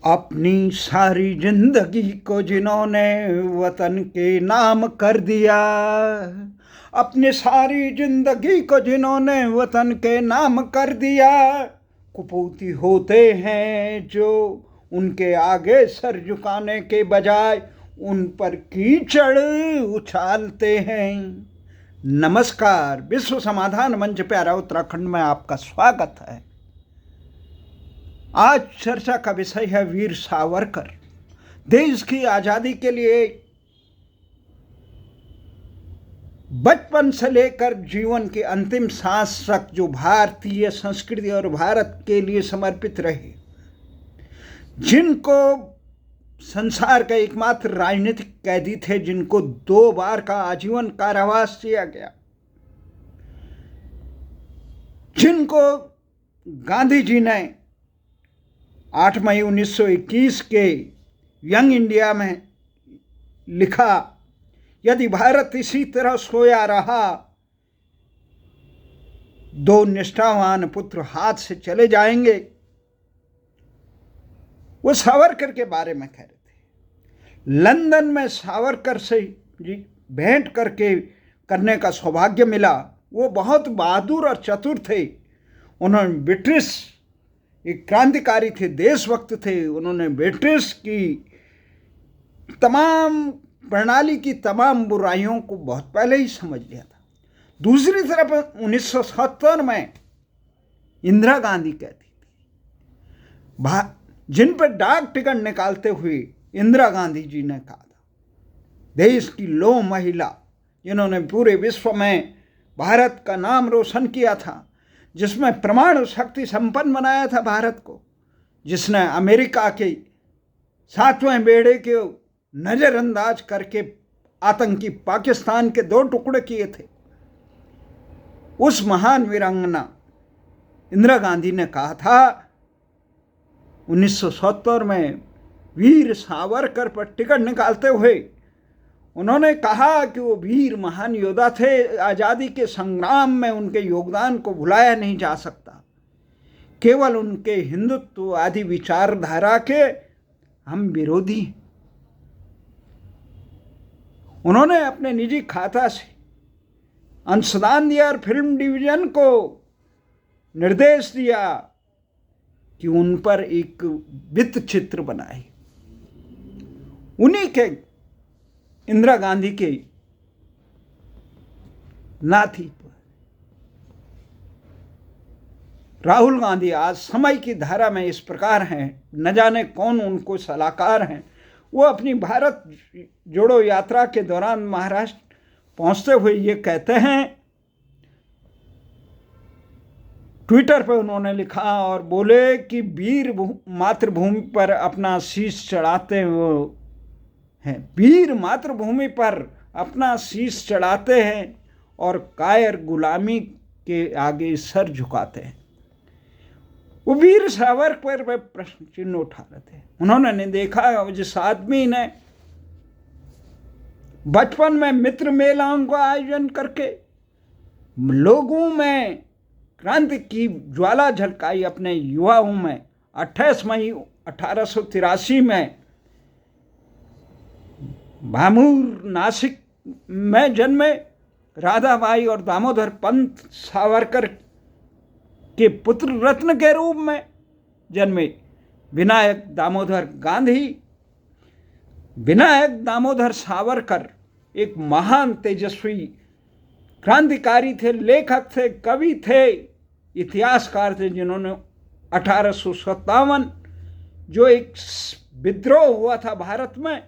अपनी सारी जिंदगी को जिन्होंने वतन के नाम कर दिया, अपनी सारी जिंदगी को जिन्होंने वतन के नाम कर दिया, कुपूती होते हैं जो उनके आगे सर झुकाने के बजाय उन पर कीचड़ उछालते हैं। नमस्कार, विश्व समाधान मंच प्यारा उत्तराखंड में आपका स्वागत है। आज चर्चा का विषय है वीर सावरकर। देश की आज़ादी के लिए बचपन से लेकर जीवन की अंतिम सांस तक जो भारतीय संस्कृति और भारत के लिए समर्पित रहे, जिनको संसार का एकमात्र राजनीतिक कैदी थे, जिनको 2 बार का आजीवन कारावास दिया गया, जिनको गांधी जी ने 8 मई 1921 के यंग इंडिया में लिखा, यदि भारत इसी तरह सोया रहा 2 निष्ठावान पुत्र हाथ से चले जाएंगे। वो सावरकर के बारे में कह रहे थे। लंदन में सावरकर से भेंट करने का सौभाग्य मिला। वो बहुत बहादुर और चतुर थे। उन्होंने ब्रिटिश एक क्रांतिकारी थे, देशभक्त थे। उन्होंने ब्रिटिश की तमाम प्रणाली की तमाम बुराइयों को बहुत पहले ही समझ लिया था। दूसरी तरफ 1970 में इंदिरा गांधी कहती थी, जिन पर डाक टिकट निकालते हुए इंदिरा गांधी जी ने कहा था, देश की लौह महिला जिन्होंने पूरे विश्व में भारत का नाम रोशन किया था, जिसमें परमाणु शक्ति संपन्न बनाया था भारत को, जिसने अमेरिका के 7वें बेड़े के नज़रअंदाज करके आतंकी पाकिस्तान के 2 टुकड़े किए थे, उस महान वीरांगना इंदिरा गांधी ने कहा था 1970 में वीर सावरकर पर टिकट निकालते हुए, उन्होंने कहा कि वो वीर महान योद्धा थे। आज़ादी के संग्राम में उनके योगदान को भुलाया नहीं जा सकता। केवल उनके हिंदुत्ववादी विचारधारा के हम विरोधी हैं। उन्होंने अपने निजी खाता से अंशदान दिया और फिल्म डिवीजन को निर्देश दिया कि उन पर एक वृत्त चित्र बनाए। उन्हीं के इंदिरा गांधी के नाती पर राहुल गांधी आज समय की धारा में इस प्रकार हैं, न जाने कौन उनको सलाहकार हैं। वो अपनी भारत जोड़ो यात्रा के दौरान महाराष्ट्र पहुंचते हुए ये कहते हैं, ट्विटर पर उन्होंने लिखा और बोले कि वीर मातृभूमि पर अपना शीश चढ़ाते वो हैं, वीर मातृभूमि पर अपना शीश चढ़ाते हैं और कायर गुलामी के आगे सर झुकाते हैं। वो वीर सावरकर पर प्रश्न चिन्ह उठा रहे थे। उन्होंने देखा जिस आदमी ने बचपन में मित्र मेलाओं का आयोजन करके लोगों में क्रांति की ज्वाला झलकाई, अपने युवाओं में 28 मई 1883 में भामूर नासिक में जन्मे राधाबाई और दामोदर पंत सावरकर के पुत्र रत्न के रूप में जन्मे विनायक दामोदर गांधी। विनायक दामोदर सावरकर एक महान तेजस्वी क्रांतिकारी थे, लेखक थे, कवि थे, इतिहासकार थे, जिन्होंने 1857 जो एक विद्रोह हुआ था भारत में,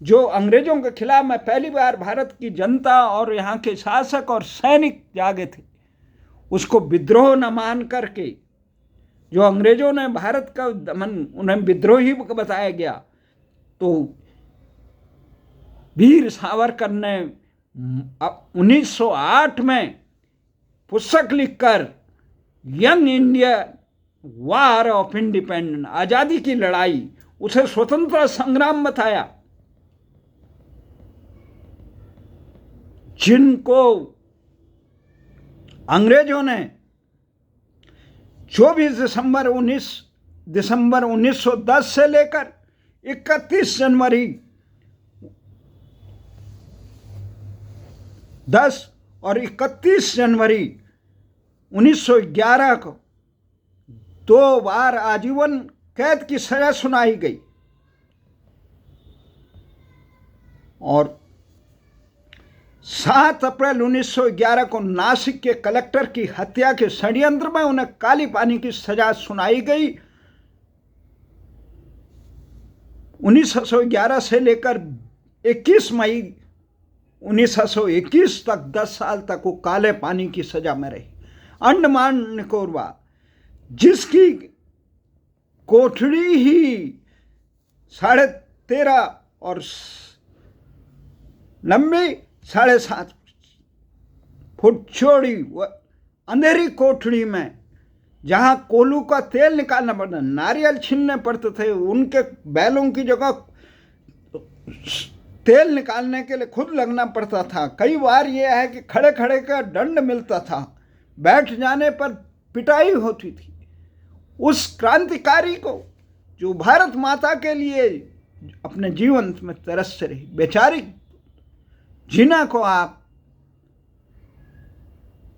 जो अंग्रेजों के खिलाफ में पहली बार भारत की जनता और यहाँ के शासक और सैनिक जागे थे, उसको विद्रोह न मान करके जो अंग्रेजों ने भारत का दमन, उन्हें विद्रोही बताया गया। तो वीर सावरकर ने 1908 में पुस्तक लिखकर young India war of independence, आज़ादी की लड़ाई, उसे स्वतंत्रता संग्राम बताया। जिनको अंग्रेजों ने 24 दिसंबर दिसंबर 1910 से लेकर 31 जनवरी 10 और 31 जनवरी 1911 को 2 बार आजीवन कैद की सजा सुनाई गई और 7 अप्रैल 1911 को नासिक के कलेक्टर की हत्या के षड्यंत्र में उन्हें काली पानी की सजा सुनाई गई। 1911 से लेकर 21 मई 1921 तक 10 साल तक वो काले पानी की सजा में रही। अंडमान निकोबार, जिसकी कोठड़ी ही 13.5 और लंबी 7.5 फुट चौड़ी, वह अंधेरी कोठड़ी में जहाँ कोल्हू का तेल निकालना पड़ता, नारियल छीलने पड़ते थे, उनके बैलों की जगह तेल निकालने के लिए खुद लगना पड़ता था। कई बार यह है कि खड़े खड़े का दंड मिलता था, बैठ जाने पर पिटाई होती थी। उस क्रांतिकारी को जो भारत माता के लिए अपने जीवन में तरस रही, बेचारी जिना को आप,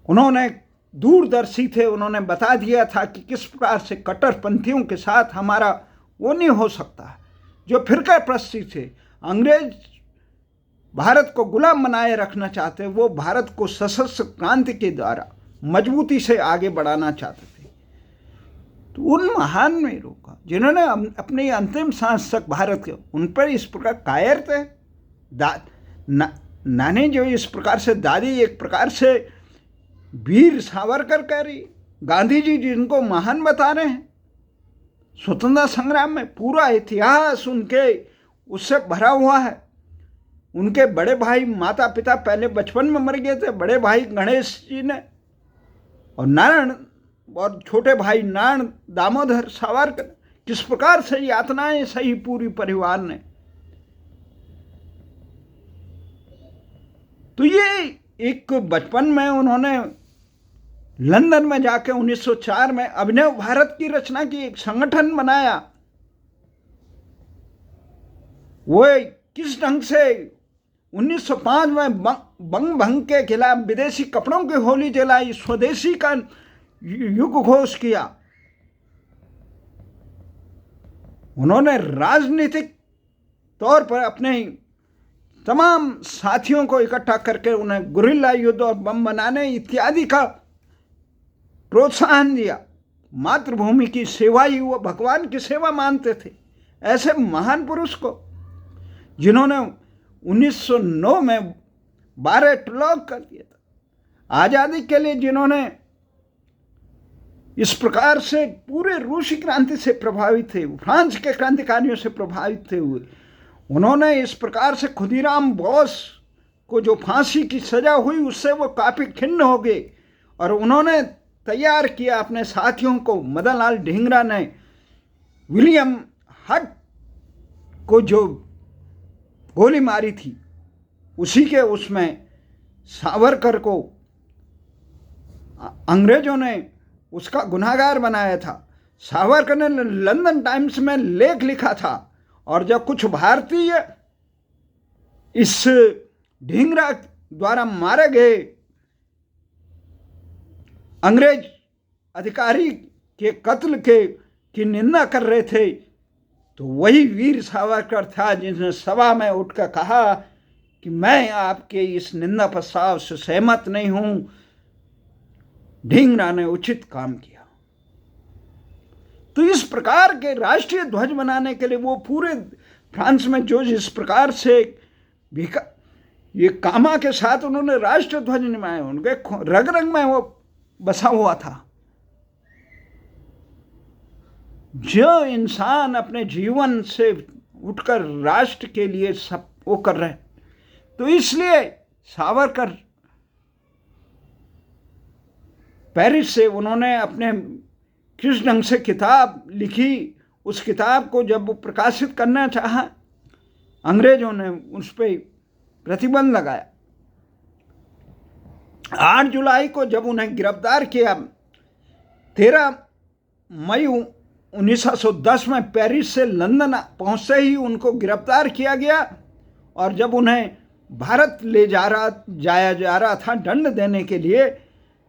उन्होंने दूरदर्शी थे, उन्होंने बता दिया था कि किस प्रकार से कट्टरपंथियों के साथ हमारा वो नहीं हो सकता। जो फिरका प्रस्ती थे, अंग्रेज भारत को गुलाम बनाए रखना चाहते, वो भारत को सशस्त्र क्रांति के द्वारा मजबूती से आगे बढ़ाना चाहते थे। तो उन महान वीरों का जिन्होंने अपनी अंतिम सांस तक भारत के, उन पर इस प्रकार कायर थे। नानी जो इस प्रकार से, दादी एक प्रकार से वीर सावरकर कह रही, गांधी जी जिनको महान बता रहे हैं, स्वतंत्रता संग्राम में पूरा इतिहास उनके उससे भरा हुआ है। उनके बड़े भाई, माता पिता पहले बचपन में मर गए थे, बड़े भाई गणेश जी ने, और नारायण, और छोटे भाई नारायण दामोदर सावरकर, किस प्रकार से यातनाएं सही पूरी परिवार ने। तो ये एक बचपन में उन्होंने लंदन में जाके 1904 में अभिनव भारत की रचना की, एक संगठन बनाया। वो किस ढंग से 1905 में बंग भंग के खिलाफ विदेशी कपड़ों की होली जलाई, स्वदेशी का युग घोष किया। उन्होंने राजनीतिक तौर पर अपने तमाम साथियों को इकट्ठा करके उन्हें गुरिल्ला युद्ध और बम बनाने इत्यादि का प्रोत्साहन दिया। मातृभूमि की सेवा ही वो भगवान की सेवा मानते थे। ऐसे महान पुरुष को, जिन्होंने 1909 में 12 टलॉक कर दिया था आज़ादी के लिए, जिन्होंने इस प्रकार से पूरे रूसी क्रांति से प्रभावित थे, फ्रांस के क्रांतिकारियों से प्रभावित थे हुए, उन्होंने इस प्रकार से खुदीराम बोस को जो फांसी की सजा हुई उससे वो काफ़ी खिन्न हो गए, और उन्होंने तैयार किया अपने साथियों को। मदन लाल ढींगरा ने विलियम हट को जो गोली मारी थी, उसी के उसमें सावरकर को अंग्रेजों ने उसका गुनहगार बनाया था। सावरकर ने लंदन टाइम्स में लेख लिखा था, और जब कुछ भारतीय इस ढींगरा द्वारा मारे गए अंग्रेज अधिकारी के कत्ल की निंदा कर रहे थे, तो वही वीर सावरकर था जिसने सभा में उठकर कहा कि मैं आपके इस निंदा प्रस्ताव से सहमत नहीं हूं। ढींगरा ने उचित काम किया। तो इस प्रकार के राष्ट्रीय ध्वज बनाने के लिए वो पूरे फ्रांस में जो जिस प्रकार से ये कामा के साथ उन्होंने राष्ट्रीय ध्वज निभाए, उनके रग रग में वो बसा हुआ था। जो इंसान अपने जीवन से उठकर राष्ट्र के लिए सब वो कर रहे, तो इसलिए सावरकर पेरिस से उन्होंने अपने किस ढंग से किताब लिखी, उस किताब को जब वो प्रकाशित करना चाहा, अंग्रेजों ने उस पर प्रतिबंध लगाया। 8 जुलाई को जब उन्हें गिरफ्तार किया, 13 मई 1910 में पेरिस से लंदन पहुंचते ही उनको गिरफ्तार किया गया और जब उन्हें भारत जाया जा रहा था दंड देने के लिए,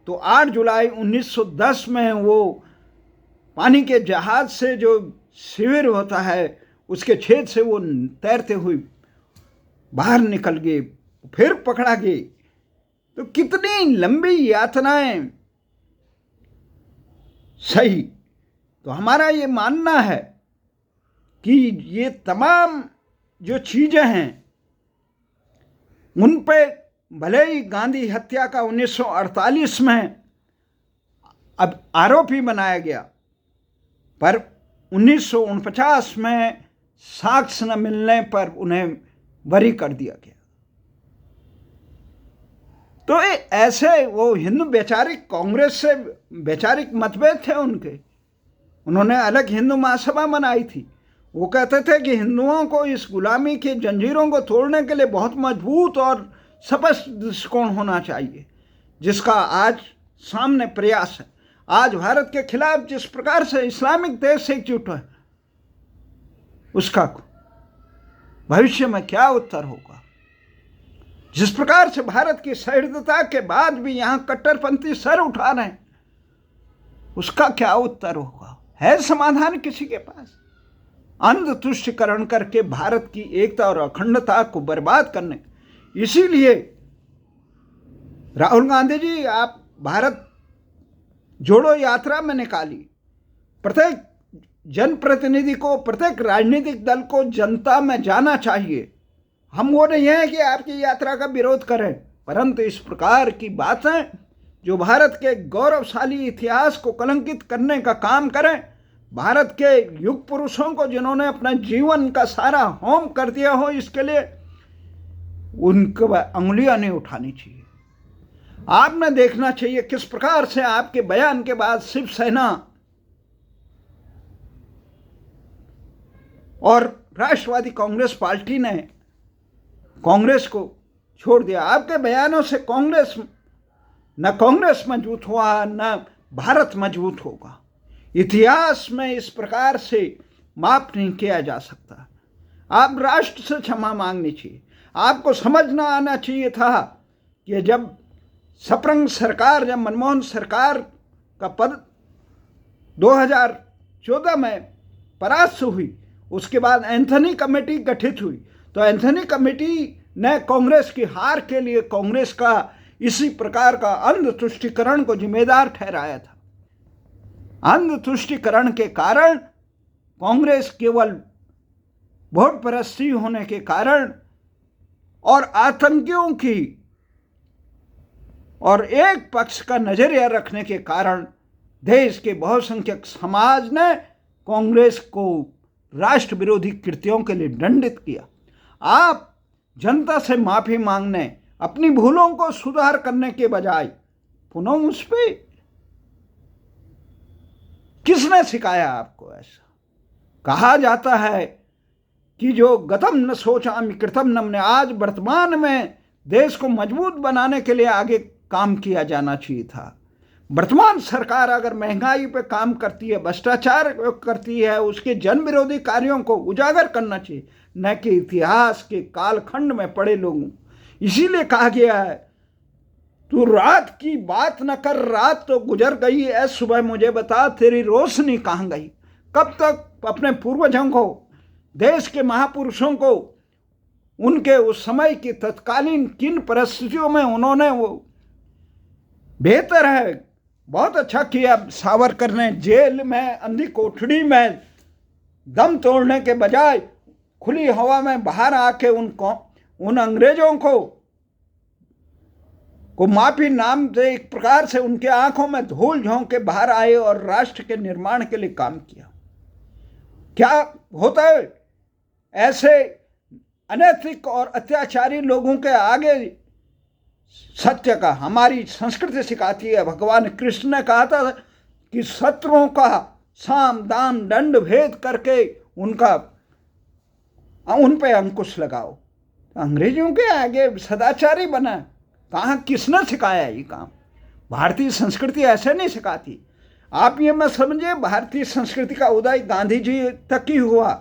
तो 8 जुलाई 1910 में वो पानी के जहाज से जो शिविर होता है उसके छेद से वो तैरते हुए बाहर निकल गए, फिर पकड़ा गए। तो कितनी लंबी यातनाएं। सही। तो हमारा ये मानना है कि ये तमाम जो चीजें हैं उन पे भले ही गांधी हत्या का 1948 में अब आरोपी बनाया गया, पर 1949 में साक्ष्य न मिलने पर उन्हें बरी कर दिया गया। तो ऐसे वो हिंदू वैचारिक कांग्रेस से वैचारिक मतभेद थे उनके। उन्होंने अलग हिंदू महासभा बनाई थी। वो कहते थे कि हिंदुओं को इस गुलामी की जंजीरों को तोड़ने के लिए बहुत मजबूत और स्पष्ट दृष्टिकोण होना चाहिए, जिसका आज सामने प्रयास है। आज भारत के खिलाफ जिस प्रकार से इस्लामिक देश एकजुट है, उसका भविष्य में क्या उत्तर होगा। जिस प्रकार से भारत की सहृदयता के बाद भी यहां कट्टरपंथी सर उठा रहे हैं, उसका क्या उत्तर होगा। है समाधान किसी के पास? अंध तुष्टिकरण करके भारत की एकता और अखंडता को बर्बाद करने। इसीलिए राहुल गांधी जी, आप भारत जोड़ो यात्रा में निकाली। प्रत्येक जनप्रतिनिधि को, प्रत्येक राजनीतिक दल को जनता में जाना चाहिए। हम वो नहीं है कि आपकी यात्रा का विरोध करें, परंतु इस प्रकार की बातें जो भारत के गौरवशाली इतिहास को कलंकित करने का काम करें, भारत के युग पुरुषों को जिन्होंने अपना जीवन का सारा होम कर दिया हो, इसके लिए उनको अंगुलियां नहीं उठानी चाहिए। आपने देखना चाहिए किस प्रकार से आपके बयान के बाद शिवसेना और राष्ट्रवादी कांग्रेस पार्टी ने कांग्रेस को छोड़ दिया। आपके बयानों से कांग्रेस मजबूत हुआ, न भारत मजबूत होगा। इतिहास में इस प्रकार से माफ नहीं किया जा सकता। आप राष्ट्र से क्षमा मांगनी चाहिए। आपको समझना आना चाहिए था कि जब सपरंग सरकार, जब मनमोहन सरकार का पद 2014 में परास्त हुई, उसके बाद एंथनी कमेटी गठित हुई, तो एंथनी कमेटी ने कांग्रेस की हार के लिए कांग्रेस का इसी प्रकार का अंध तुष्टिकरण को जिम्मेदार ठहराया था। अंध तुष्टिकरण के कारण कांग्रेस केवल वोट परस्ती होने के कारण और आतंकियों की और एक पक्ष का नजरिया रखने के कारण देश के बहुसंख्यक समाज ने कांग्रेस को राष्ट्र विरोधी कृत्यों के लिए दंडित किया। आप जनता से माफी मांगने, अपनी भूलों को सुधार करने के बजाय पुनः उस पे किसने सिखाया आपको? ऐसा कहा जाता है कि जो गतम न सोचामि कृतम न मन्ये, आज वर्तमान में देश को मजबूत बनाने के लिए आगे काम किया जाना चाहिए था। वर्तमान सरकार अगर महंगाई पे काम करती है, भ्रष्टाचार करती है, उसके जन विरोधी कार्यों को उजागर करना चाहिए, न कि इतिहास के कालखंड में पड़े लोगों। इसीलिए कहा गया है, तू रात की बात न कर, रात तो गुजर गई, ऐ सुबह मुझे बता तेरी रोशनी कहाँ गई। कब तक अपने पूर्वजों को, देश के महापुरुषों को, उनके उस समय की तत्कालीन किन परिस्थितियों में उन्होंने वो बेहतर है, बहुत अच्छा किया सावरकर ने, जेल में अंधी कोठड़ी में दम तोड़ने के बजाय खुली हवा में बाहर आके उन अंग्रेजों को माफी नाम से एक प्रकार से उनके आंखों में धूल झोंक के बाहर आए और राष्ट्र के निर्माण के लिए काम किया। क्या होता है ऐसे अनैतिक और अत्याचारी लोगों के आगे सत्य का? हमारी संस्कृति सिखाती है। भगवान कृष्ण ने कहा था कि शत्रुओं का साम दाम दंड भेद करके उन पे अंकुश लगाओ। अंग्रेजों के आगे सदाचारी बना, कहाँ, किसने सिखाया ये काम? भारतीय संस्कृति ऐसे नहीं सिखाती। आप ये मत समझिए भारतीय संस्कृति का उदय गांधी जी तक ही हुआ।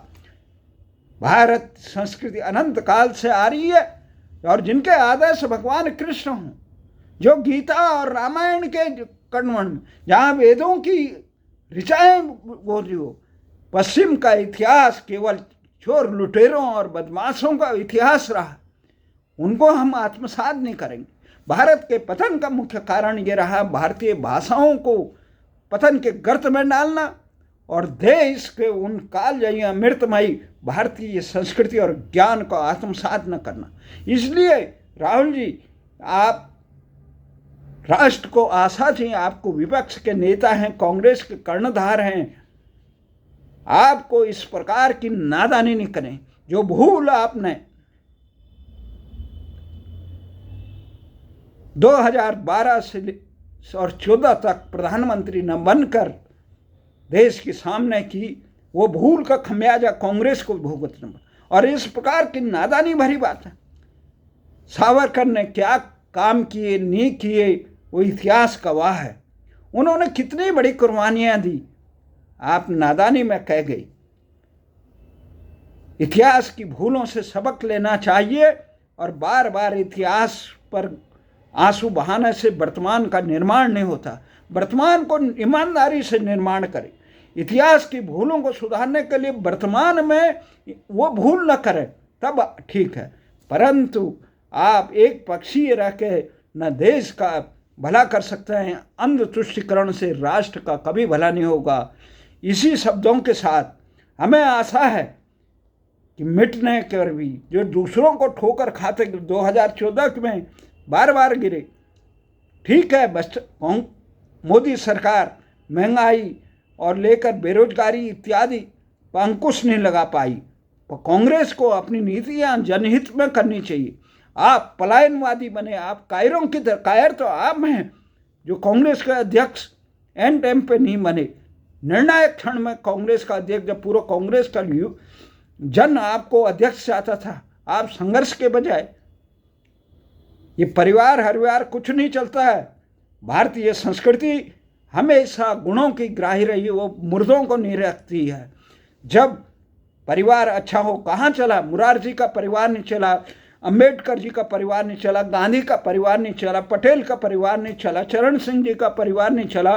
भारत संस्कृति अनंत काल से आ रही है और जिनके आदर्श भगवान कृष्ण हों, जो गीता और रामायण के कण्वन में जहाँ वेदों की ऋचाएँ बोल रही हो, पश्चिम का इतिहास केवल चोर लुटेरों और बदमाशों का इतिहास रहा, उनको हम आत्मसात नहीं करेंगे। भारत के पतन का मुख्य कारण ये रहा भारतीय भाषाओं को पतन के गर्त में डालना और देश के उन कालजयी अमृतमयी भारतीय संस्कृति और ज्ञान को आत्मसात न करना। इसलिए राहुल जी, आप राष्ट्र को आशा चाहिए, आपको विपक्ष के नेता हैं, कांग्रेस के कर्णधार हैं, आपको इस प्रकार की नादानी नहीं करें। जो भूल आपने 2012 से और 14 तक प्रधानमंत्री न बनकर देश के सामने की, वो भूल का खमियाजा कांग्रेस को भुगतना। और इस प्रकार की नादानी भरी बात है। सावरकर ने क्या काम किए नहीं किए वो इतिहास गवाह है। उन्होंने कितनी बड़ी कुर्बानियां दी, आप नादानी में कह गई। इतिहास की भूलों से सबक लेना चाहिए और बार बार इतिहास पर आंसू बहाने से वर्तमान का निर्माण नहीं होता। वर्तमान को ईमानदारी से निर्माण करें। इतिहास की भूलों को सुधारने के लिए वर्तमान में वो भूल न करें, तब ठीक है। परंतु आप एक पक्षीय रह के न देश का भला कर सकते हैं, अंध तुष्टिकरण से राष्ट्र का कभी भला नहीं होगा। इसी शब्दों के साथ हमें आशा है कि मिटने कर भी जो दूसरों को ठोकर खाते 2014 में बार बार गिरे, ठीक है, बस मोदी सरकार महंगाई और लेकर बेरोजगारी इत्यादि पर अंकुश नहीं लगा पाई। तो कांग्रेस को अपनी नीतियां जनहित में करनी चाहिए। आप पलायनवादी बने, आप कायरों की तरह, कायर तो आप हैं जो कांग्रेस के अध्यक्ष एन टाइम पे नहीं बने। निर्णायक क्षण में कांग्रेस का अध्यक्ष, जब पूरा कांग्रेस का जन आपको अध्यक्ष चाहता था, आप संघर्ष के बजाय ये परिवार हरिवार कुछ नहीं चलता है। भारतीय संस्कृति हमेशा गुणों की ग्राही रही है, वो मुर्दों को नहीं रखती है। जब परिवार अच्छा हो, कहाँ चला? मुरारजी का परिवार नहीं चला, अंबेडकर जी का परिवार नहीं चला, गांधी का परिवार नहीं चला, पटेल का परिवार नहीं चला, चरण सिंह जी का परिवार नहीं चला।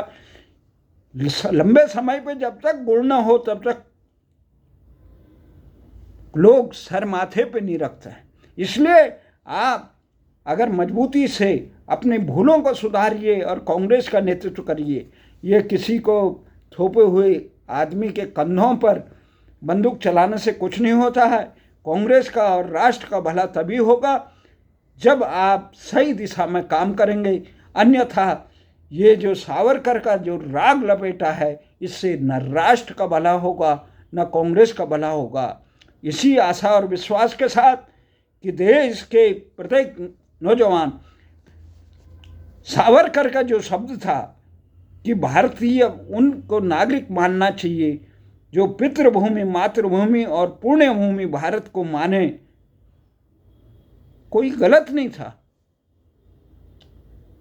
लंबे समय पे जब तक गुण न हो तब तक लोग सर माथे पे नहीं रखते हैं। इसलिए आप अगर मजबूती से अपनी भूलों को सुधारिए और कांग्रेस का नेतृत्व करिए। ये किसी को थोपे हुए आदमी के कंधों पर बंदूक चलाने से कुछ नहीं होता है। कांग्रेस का और राष्ट्र का भला तभी होगा जब आप सही दिशा में काम करेंगे। अन्यथा ये जो सावरकर का जो राग लपेटा है, इससे न राष्ट्र का भला होगा न कांग्रेस का भला होगा। इसी आशा और विश्वास के साथ कि देश के प्रत्येक नौजवान, सावरकर का जो शब्द था कि भारतीय उनको नागरिक मानना चाहिए जो पितृभूमि, मातृभूमि और पुण्य भूमि भारत को माने, कोई गलत नहीं था।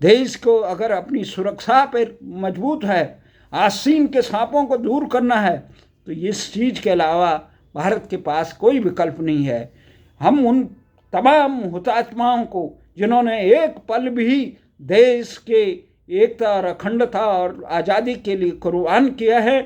देश को अगर अपनी सुरक्षा पर मजबूत है, आसीन के सांपों को दूर करना है, तो इस चीज़ के अलावा भारत के पास कोई विकल्प नहीं है। हम उन तमाम हुतात्माओं को जिन्होंने एक पल भी देश के एकता और अखंडता और आज़ादी के लिए कुर्बान किया है,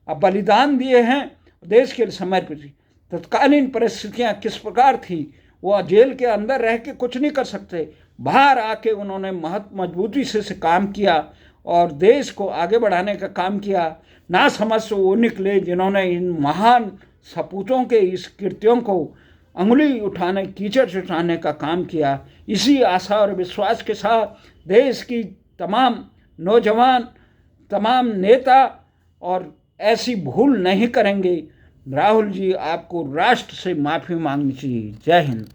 बलिदान दिए हैं, देश के लिए समर्पित। तत्कालीन परिस्थितियाँ किस प्रकार थी, वो जेल के अंदर रह के कुछ नहीं कर सकते, बाहर आके उन्होंने मजबूती से काम किया और देश को आगे बढ़ाने का काम किया। ना समझ से वो निकले जिन्होंने इन महान सपूतों के इस कृत्यों को अंगुली उठाने, कीचड़ उठाने का काम किया। इसी आशा और विश्वास के साथ देश की तमाम नौजवान, तमाम नेता और ऐसी भूल नहीं करेंगे। राहुल जी, आपको राष्ट्र से माफ़ी मांगनी चाहिए। जय हिंद।